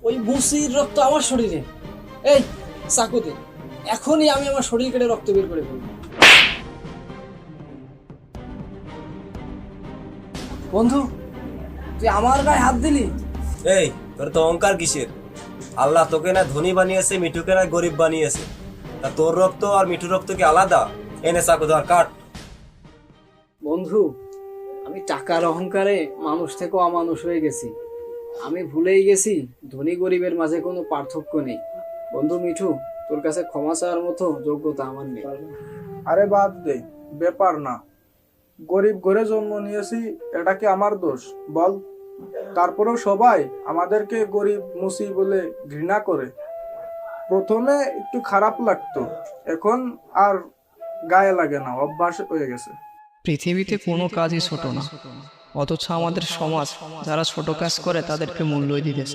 ওই মুসির রক্ত আমার শরীরে। এই চাকু দে, এখনই আমি আমার শরীর কেটে রক্ত বের করে ফেলবো। বন্ধু, তুই আমার গায়ে হাত দিলি? এই তোর তো অহংকার কিসের? আল্লাহ তোকে না ধনী বানিয়েছে, মিঠুকে না গরিব বানিয়েছে। তা তোর রক্ত আর মিঠুর রক্ত কি আলাদা? এনে চাকু ধর, কাট। বন্ধু, আমি টাকার অহংকারে মানুষ থেকেও অমানুষ হয়ে গেছি। আমি ভুলেই গেছি ধনী গরিবের মাঝে কোনো পার্থক্য নেই। বন্ধু মিঠু, তোর কাছে ক্ষমা চাওয়ার মতো যোগ্যতা আমার নেই। আরে বাদ দে, ব্যাপার না। গরিব ঘরে জন্ম নিয়েছি, এটা কি আমার দোষ বল? তারপরেও সবাই আমাদেরকে গরিব মুসি বলে ঘৃণা করে। প্রথমে একটু খারাপ লাগতো, এখন আর গায়ে লাগে না, অভ্যাস হয়ে গেছে। পৃথিবীতে কোনো কাজই ছোট না, অথচ আমাদের সমাজ যারা ছোট কাজ করে তাদেরকে মূল্যই দিতেছে।